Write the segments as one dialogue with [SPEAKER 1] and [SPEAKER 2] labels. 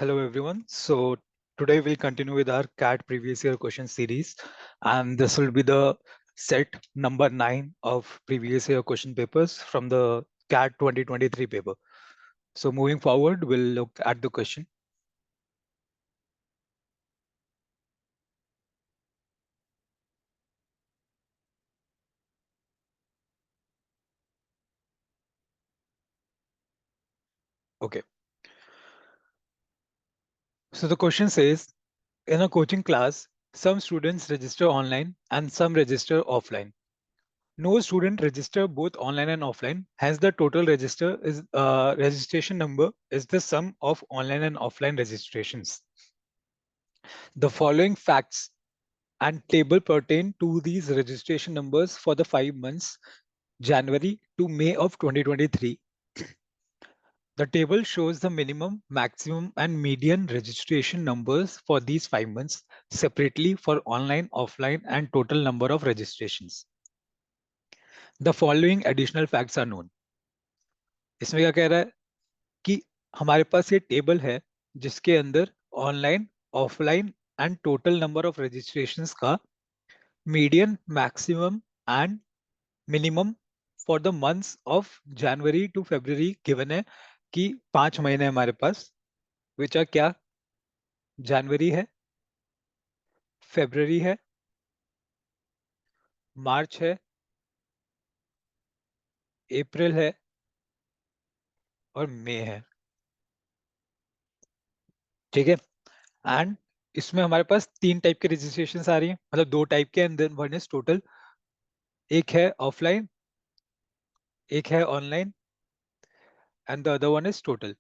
[SPEAKER 1] Hello everyone. So today we'll continue with our CAT previous year question series, and this will be the set number 9 of previous year question papers from the CAT 2023 paper. So moving forward, we'll look at the question. Okay. So the question says, in a coaching class, some students register online and some register offline. No student register both online and offline. Hence, the total registration number is the sum of online and offline registrations. The following facts and table pertain to these registration numbers for the 5 months, January to May of 2023. The table shows the minimum, maximum, and median registration numbers for these 5 months separately for online, offline, and total number of registrations. The following additional facts are known. इसमें क्या कह रहा है कि हमारे पास ये table है जिसके अंदर online, offline and total number of registrations का median, maximum and minimum for the months of January to February given है कि 5 महीने हमारे पास, विच आर क्या, जनवरी है, फरवरी है, मार्च है, अप्रैल है और मई है. ठीक है. एंड इसमें हमारे पास 3 टाइप के रजिस्ट्रेशन आ रही है, मतलब 2 टाइप के, and then one is total. एक है ऑफलाइन, एक है online, and the other one is total.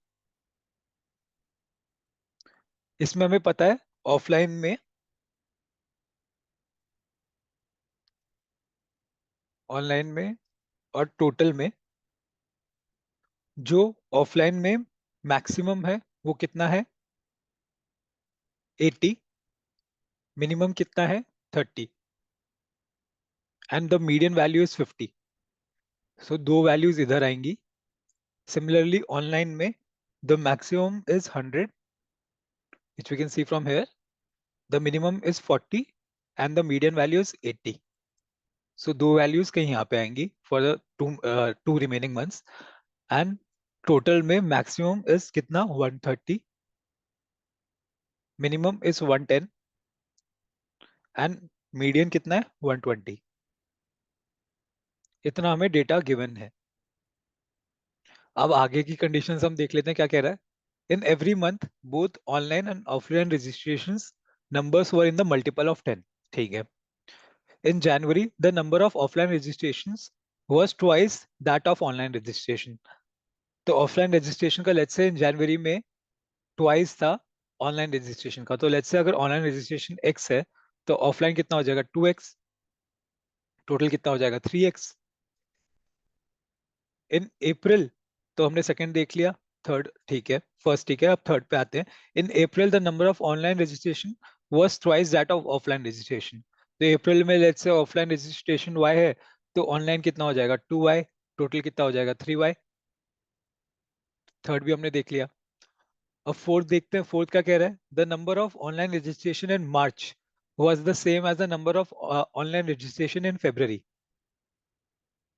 [SPEAKER 1] इसमें हमें पता है ऑफलाइन में, ऑनलाइन में और टोटल में, जो ऑफलाइन में मैक्सिमम है वो कितना है, 80. मिनिमम कितना है, 30. And the median value is 50. सो दो वैल्यूज इधर आएंगी. सिमिलरली ऑनलाइन में the maximum is 100, which we can see from here. The minimum is 40 and the median value is 80. So दो वैल्यूज कहीं यहाँ पे आएंगी for the two remaining months. And total में मैक्सिमम इज कितना, 130, मिनिमम इज 110 एंड मीडियन कितना है, 120. इतना हमें डेटा गिवन है. अब आगे की कंडीशंस हम देख लेते हैं क्या कह रहा है. In every month both online and offline registrations numbers were in the multiple of 10. ठीक है. In January the number of offline registrations was twice that of online registration. तो ऑफलाइन रजिस्ट्रेशन का लेट्स से इन जनवरी में twice था online registration का. तो let's say अगर online registration x है तो ऑफलाइन कितना हो जाएगा, 2x. टोटल कितना हो जाएगा, 3x. इन अप्रैल तो हमने सेकंड देख लिया, थर्ड ठीक है, फर्स्ट ठीक है, अब थर्ड पे आते हैं. In April the number of online registration was twice that of offline registration. तो अप्रैल में let's say offline registration y है तो ऑनलाइन कितना हो जाएगा, 2y. टोटल कितना हो जाएगा, 3y. थर्ड भी हमने देख लिया. अब फोर्थ देखते हैं. फोर्थ का कह रहा है the number of online registration in March was the same as the number of online registration in February.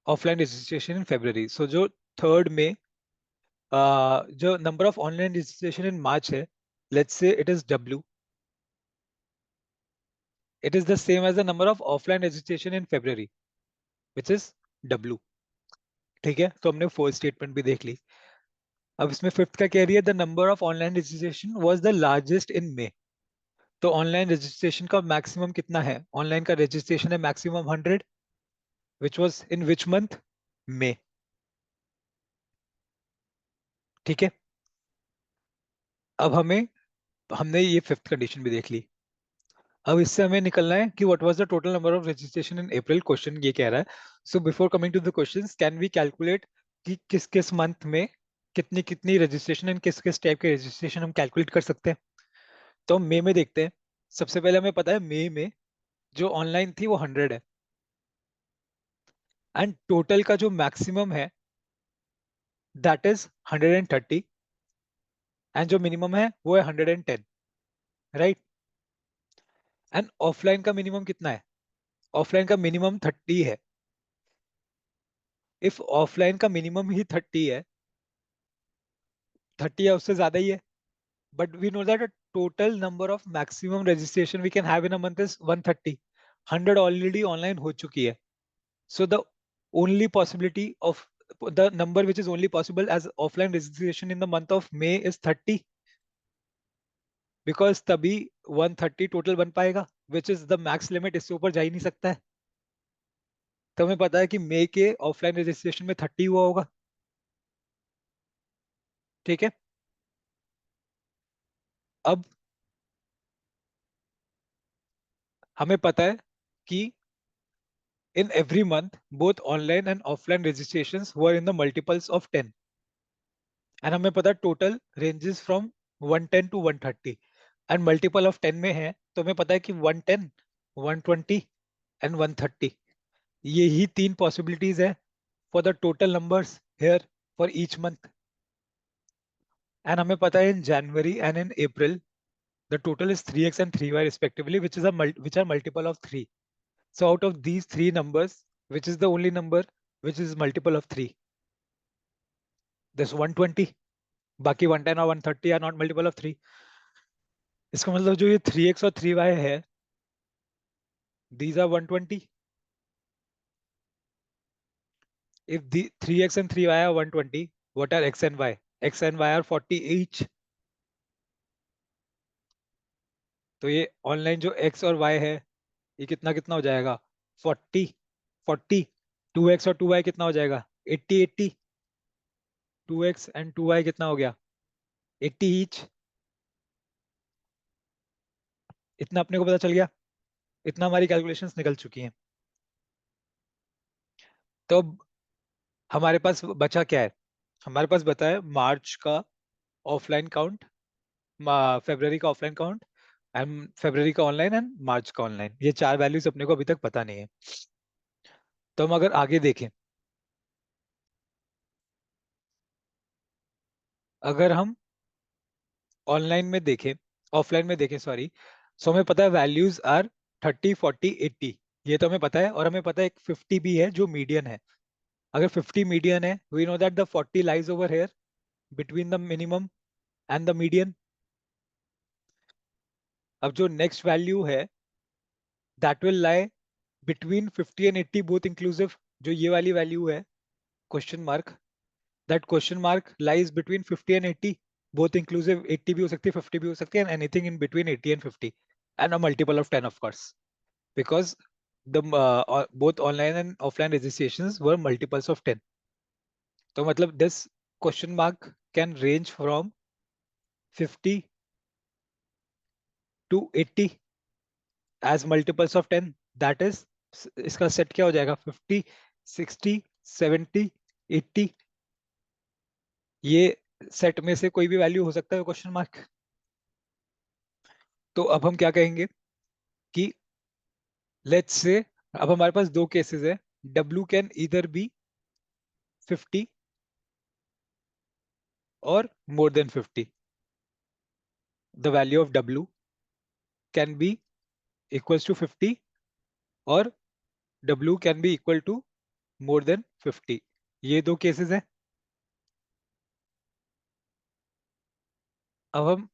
[SPEAKER 1] Offline registration in February. So जो थर्ड में जो number of online registration in March है, let's say it is w. It is the same as the number of offline registration in February which is w. ठीक है. तो हमने fourth statement भी देख ली. अब इसमें फिफ्थ का कह रही है the number of online registration was the largest in May. तो ऑनलाइन रजिस्ट्रेशन का मैक्सिमम कितना है, ऑनलाइन का रजिस्ट्रेशन है maximum 100, which was in which month, May. ठीक है. अब हमने ये फिफ्थ कंडीशन भी देख ली. अब इससे हमें निकलना है कि what was the total number of registration in April. Question ये कह रहा है. So before coming to the questions, can we calculate कि किस किस मंथ में कितनी कितनी रजिस्ट्रेशन एंड किस किस टाइप के रजिस्ट्रेशन हम कैलकुलेट कर सकते हैं. तो मई में देखते हैं. सबसे पहले हमें पता है मई में जो ऑनलाइन थी वो 100 है, एंड टोटल का जो मैक्सिमम है दैट इज 130. एंड जो मिनिमम है वो है 110, राइट। एंड ऑफलाइन का मिनिमम कितना है? ऑफलाइन का मिनिमम 30 है। इफ ऑफलाइन का मिनिमम ही 30 है, 30 या उससे ज्यादा ही है, but we know that the total number of maximum registration we can have in a month is 130. 100 already online हो चुकी है. So the only possibility of the number which is only possible as offline registration in the month of May is 30, because तभी 130 total बन पाएगा, which is the max limit. इससे ऊपर जा ही नहीं सकता है. तो हमें पता है कि मई के ऑफलाइन रजिस्ट्रेशन में 30 हुआ होगा, ठीक है। अब हमें पता है कि in every month both online and offline registrations were in the multiples of 10, and हमें पता total ranges from 110 to 130, and multiple of 10 में है, तो हमें पता है कि 110, 120 एंड 130, ये ही तीन पॉसिबिलिटीज है for the total numbers here for each month. And हमें पता है in January and in April the total is 3x and 3y respectively, which are multiple of 3. So out of these three numbers, which is the only number which is multiple of 3? This 120. बाकी 110 और 130 are not multiple of 3. इसका मतलब जो ये 3x और 3y है, these are 120. If the 3x and 3y are 120, what are x and y? X and y are 40 each. तो ये ऑनलाइन जो x और y है, ये कितना कितना हो जाएगा? 40, 40, 2x और 2y कितना हो जाएगा? 80, 80, 2x एंड 2y कितना हो गया? 80 ईच। इतना अपने को पता चल गया, इतना हमारी कैलकुलेशंस निकल चुकी हैं। तो अब हमारे पास बचा क्या है? हमारे पास बता है मार्च का ऑफलाइन काउंट, फरवरी का ऑफलाइन काउंट, एंड फरवरी का ऑनलाइन, एंड मार्च का ऑनलाइन। ये चार वैल्यूज अपने को अभी तक पता नहीं है। तो हम अगर आगे देखें, अगर हम ऑनलाइन में देखें, ऑफलाइन में देखें सॉरी, सो हमें पता है वैल्यूज आर 30, 40, 80, ये तो हमें पता है। और हमें पता है एक 50 भी है जो मीडियन है। अगर 50 मीडियन है, we know that the 40 lies over here between the minimum and the median. अब जो नेक्स्ट वैल्यू है, that will lie between 50 and 80 both inclusive. जो ये वाली वैल्यू है, question mark, that question mark lies between 50 and 80 both inclusive. 80 भी हो सकती है, 50 भी हो सकती है, and anything in between 80 and 50, and a multiple of 10 of course, because the both online and offline registrations were multiples of 10. तो मतलब this question mark can range from 50 to 80 as multiples of 10. That is, इसका set क्या हो जाएगा? 50, 60, 70, 80, ये set में से कोई भी वैल्यू हो सकता है क्वेश्चन मार्क। तो अब हम क्या कहेंगे कि लेट्स से, अब हमारे पास दो केसेस है, W कैन इधर बी 50 और more than 50। The value of W can be equals to 50 और W can be equal to more than 50। ये दो केसेस हैं। अब हम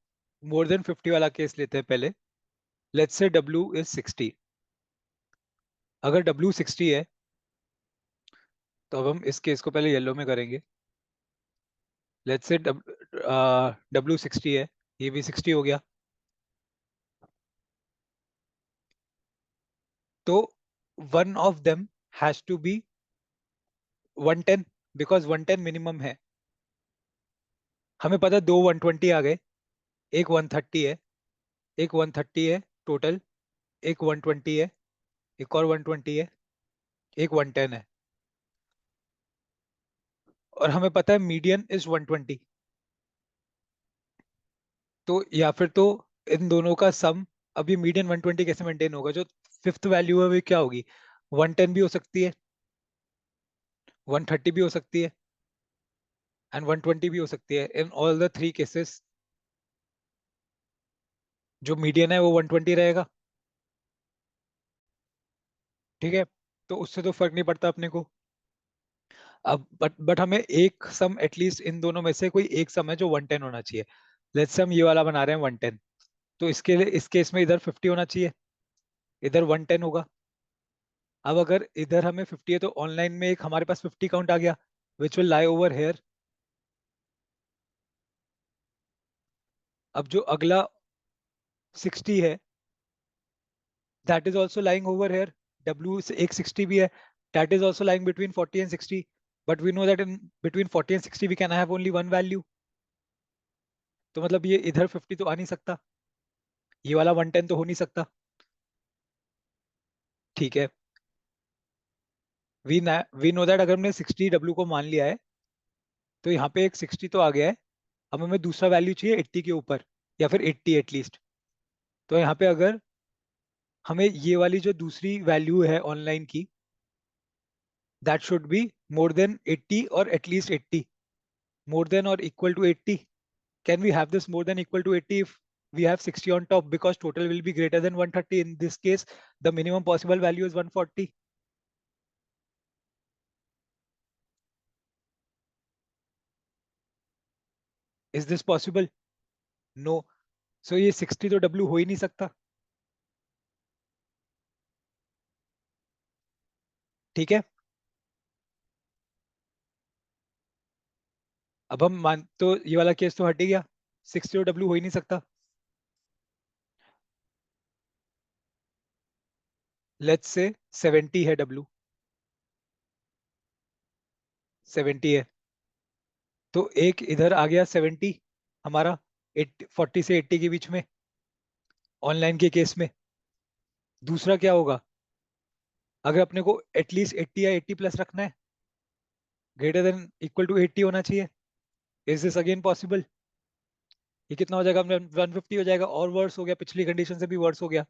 [SPEAKER 1] मोर देन 50 वाला केस लेते हैं पहले। Let's say W is 60। अगर W 60 है, तो अब हम इस केस को पहले येलो में करेंगे। लेट्स से W 60 है, ये भी 60 हो गया। तो one of them has to be 110, because 110 minimum है। हमें पता है दो 120 आ गए, एक 130 है, एक 130 है टोटल, एक 120 है, एक और 120 है, एक 110 है। और हमें पता है मीडियन इज 120। तो या फिर तो इन दोनों का सम, अब ये मीडियन 120 कैसे मेंटेन होगा? जो फिफ्थ वैल्यू है वो क्या होगी? 110 भी हो सकती है, 130 भी हो सकती है, एंड 120 भी हो सकती है in all the three cases. जो मीडियन है वो 120 रहेगा। ठीक है, तो उससे तो फर्क नहीं पड़ता अपने को। अब बट हमें एक सम एटलीस्ट इन दोनों में से कोई एक सम है जो 110 होना चाहिए। लेट्स से हम ये वाला बना रहे हैं 110, तो इसके लिए इस केस में इधर 50 होना चाहिए, इधर 110 होगा। अब अगर इधर हमें 50 है तो ऑनलाइन में एक हमारे पास 50 काउंट आ गया, which will lie over here. अब जो अगला 60 है, that is also lying over here. W से एक 60 भी है, that is also lying between 40 and 60, but we know that in between 40 and 60 we can have only one value. तो मतलब ये इधर 50 तो आ नहीं सकता, ये वाला 110 तो हो नहीं सकता। ठीक है, वी नो दैट अगर हमने 60 डब्ल्यू को मान लिया है, तो यहाँ पे एक 60 तो आ गया है। अब हमें दूसरा वैल्यू चाहिए 80 के ऊपर, या फिर 80 एटलीस्ट। तो यहाँ पे अगर हमें ये वाली जो दूसरी वैल्यू है ऑनलाइन की, that should be more than 80 और at least 80, more than or equal to 80. Can we have this more than equal to 80 if we have 60 on top, because total will be greater than 130? In this case, the minimum possible value is 140. Is this possible? No. So ये 60 तो W हो ही नहीं सकता। ठीक है, अब हम मान तो ये वाला केस तो हट ही गया, 60 तो W हो ही नहीं सकता। लेट्स से 70 है W, 70 है, तो एक इधर आ गया 70 हमारा, 80 40 से 80 के बीच में ऑनलाइन के केस में। दूसरा क्या होगा, अगर अपने को एटलीस्ट 80 या 80 प्लस रखना है, ग्रेटर देन इक्वल टू 80 होना चाहिए। Is this again possible? ये कितना हो जाएगा, 150 हो जाएगा, और वर्स हो गया, पिछली कंडीशन से भी वर्स हो गया।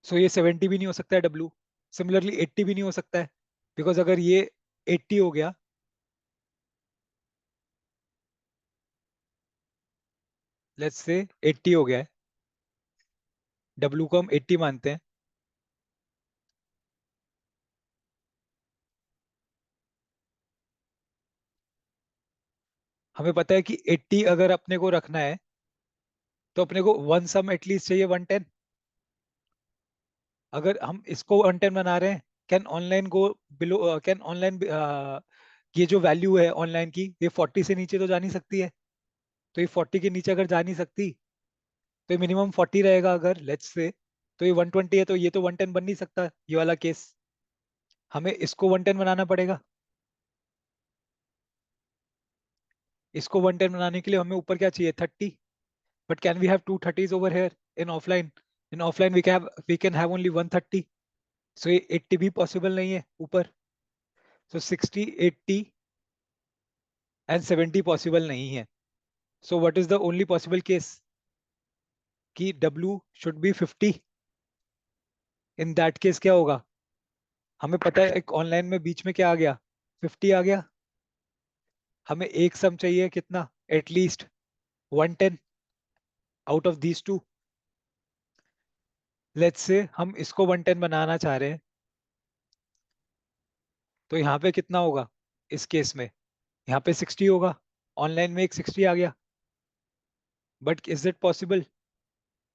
[SPEAKER 1] सो ये 70 भी नहीं हो सकता है डब्ल्यू, सिमिलरली 80 भी नहीं हो सकता है, बिकॉज अगर ये 80 हो गया, लेट्स से 80 हो गया है, डब्ल्यू को हम 80 मानते हैं, हमें पता है कि 80 अगर अपने को रखना है, तो अपने को वन सम एटलीस्ट चाहिए 110। अगर हम इसको 110 बना रहे हैं, can online go below, can online ये जो वैल्यू है ऑनलाइन की, ये 40 से नीचे तो जा नहीं सकती है। तो ये 40 के नीचे अगर जा नहीं सकती, तो मिनिमम 40 रहेगा अगर लेट्स से, तो ये 120 है, तो ये तो 110 बन नहीं सकता ये वाला केस। हमें इसको 110 बनाना पड़ेगा। इसको 110 बनाने के लिए हमें ऊपर क्या चाहिए, 30। But can we have two 30s over here in offline? In offline we can have only 130। So ये 80 भी पॉसिबल नहीं है ऊपर। सो 60, 80 एंड 70 पॉसिबल नहीं है। So what is the only possible case, कि W should be 50। In that case क्या होगा, हमें पता है एक ऑनलाइन में बीच में क्या आ गया, 50 आ गया। हमें एक सम चाहिए कितना, at least 110 out of these two. Let's say हम इसको 110 बनाना चाह रहे हैं, तो यहाँ पे कितना होगा इस केस में, यहाँ पे 60 होगा, ऑनलाइन में एक 60 आ गया। बट इज इट पॉसिबल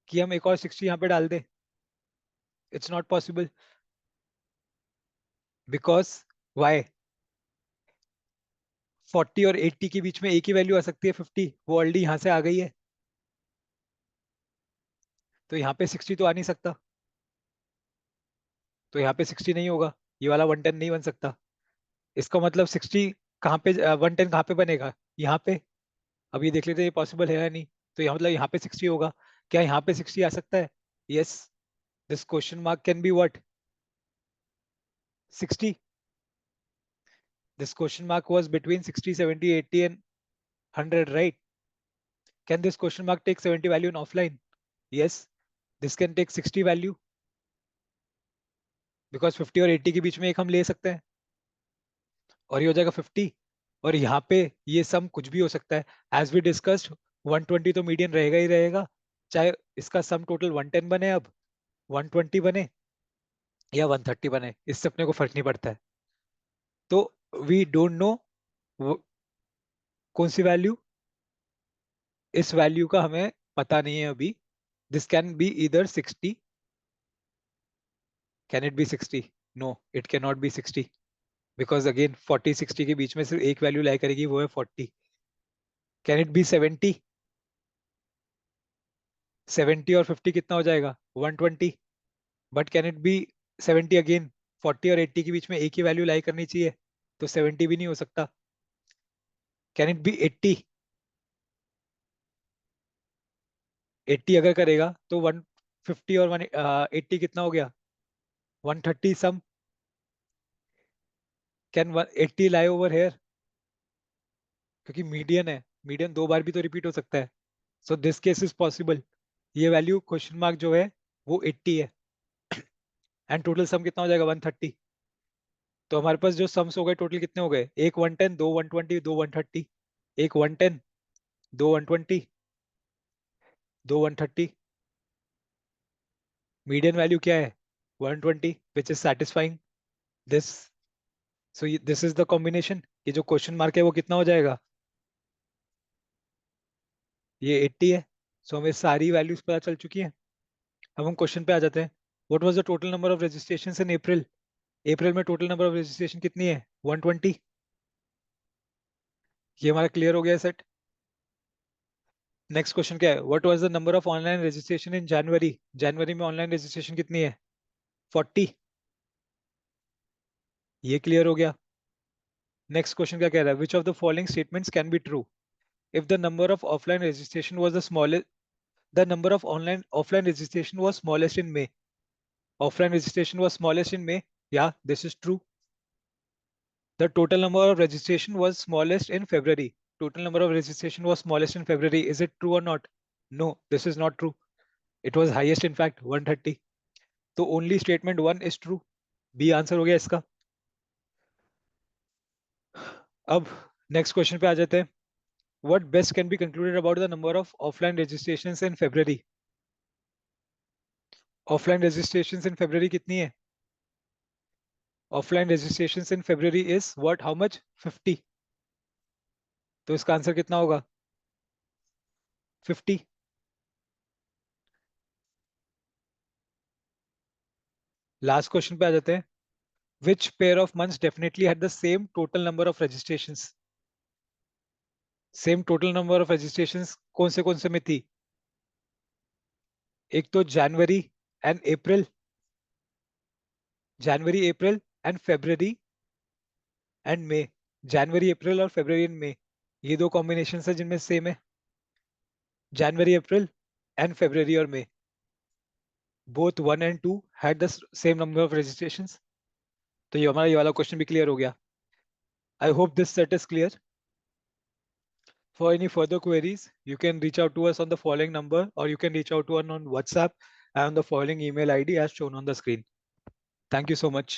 [SPEAKER 1] कि हम एक और 60 यहाँ पे डाल दें? It's not possible, because why, 40 और 80 के बीच में एक ही वैल्यू आ सकती है, 50, वो ऑलरेडी यहाँ से आ गई है, तो यहाँ पे 60 तो आ नहीं सकता, तो यहाँ पे 60 नहीं होगा, ये वाला 110 नहीं बन सकता। इसका मतलब 60 कहाँ पे, 110 कहाँ पे बनेगा, यहाँ पे। अब ये देख लेते हैं ये पॉसिबल है या नहीं। तो यहाँ मतलब यहाँ पे 60 होगा, क्या यहाँ पे 60 आ सकता है? Yes, this question mark can be what, 60। This question mark was between 60, 70, 80 and 100, right? Can this question mark take 70 value in offline? Yes, this can take 60 value, because 50 और 80 के बीच में एक हम ले सकते हैं, और ये हो जाएगा 50। और यहाँ पे ये सम कुछ भी हो सकता है, एज वी डिस्कस्ड, 120 तो मीडियन रहेगा ही रहेगा, चाहे इसका सम टोटल 110 बने, अब 120 बने या 130 बने, इससे अपने को फर्क नहीं पड़ता है। तो वी डोंट नो कौन सी वैल्यू, इस वैल्यू का हमें पता नहीं है अभी। दिस कैन बी इधर 60, can it be 60? No, it can not be 60, because again 40 60 के बीच में सिर्फ एक वैल्यू लाई करेगी, वो है 40। Can it B 70? 70 और 50 कितना हो जाएगा? 120। But can it B 70 again? 40 और 80 के बीच में एक ही वैल्यू लाई करनी चाहिए, तो 70 भी नहीं हो सकता। Can it B 80? 80 अगर करेगा तो 150 और 180 कितना हो गया? 130 sum. Can 80 lie over here? क्योंकि मीडियन है, मीडियन दो बार भी तो रिपीट हो सकता है, so this case is possible. ये वैल्यू क्वेश्चन मार्क जो है वो 80 है, एंड टोटल सम कितना हो जाएगा? 130। तो हमारे पास जो सम्स हो गए टोटल कितने हो गए? एक 110, दो 120, दो 130। एक 110, दो 120, दो 130। मीडियन वैल्यू क्या है? 120, which is satisfying this. So this is the combination. ये जो क्वेश्चन मार्क है वो कितना हो जाएगा? ये 80 है। सो हमें सारी वैल्यूज पता चल चुकी हैं। अब हम क्वेश्चन पे आ जाते हैं। What was the total number of registration in April? April में टोटल नंबर ऑफ रजिस्ट्रेशन कितनी है? 120। ये हमारा क्लियर हो गया सेट। नेक्स्ट क्वेश्चन क्या है? What was the number of online registration in January? जनवरी में ऑनलाइन रजिस्ट्रेशन कितनी है? 40। ये क्लियर हो गया। नेक्स्ट क्वेश्चन क्या कह रहा है? Which of the following statements can be true? If the number of offline registration was the smallest, the number of offline registration was smallest in May. Offline registration was smallest in May. Yeah, this is true. The total number of registration was smallest in February. Total number of registration was smallest in February. Is it true or not? No, this is not true. It was highest in fact, 130. So only statement 1 is true. B answer हो गया इसका। अब next question पे आ जाते हैं। What best can be concluded about the number of offline registrations in February? Offline registrations in February कितनी है? Offline registrations in February is what? How much? 50. तो इसका आंसर कितना होगा? 50। लास्ट क्वेश्चन पे आ जाते हैं। Which pair of months definitely had the same total number of registrations? Same total number of registrations कौन से में थी? एक तो जनवरी एंड अप्रैल, जनवरी अप्रैल एंड फेब्रवरी एंड मई। जनवरी अप्रैल और फेब्रवरी एंड मई, ये दो कॉम्बिनेशन है जिनमें सेम है। जनवरी अप्रैल एंड फेब्रवरी और मई, both 1 and 2 had the same number of registrations। तो ये हमारा ये वाला क्वेश्चन भी क्लियर हो गया। I hope this set is clear. For any further queries, you can reach out to us on the following number, or you can reach out to us on WhatsApp and on the following email ID as shown on the screen. Thank you so much.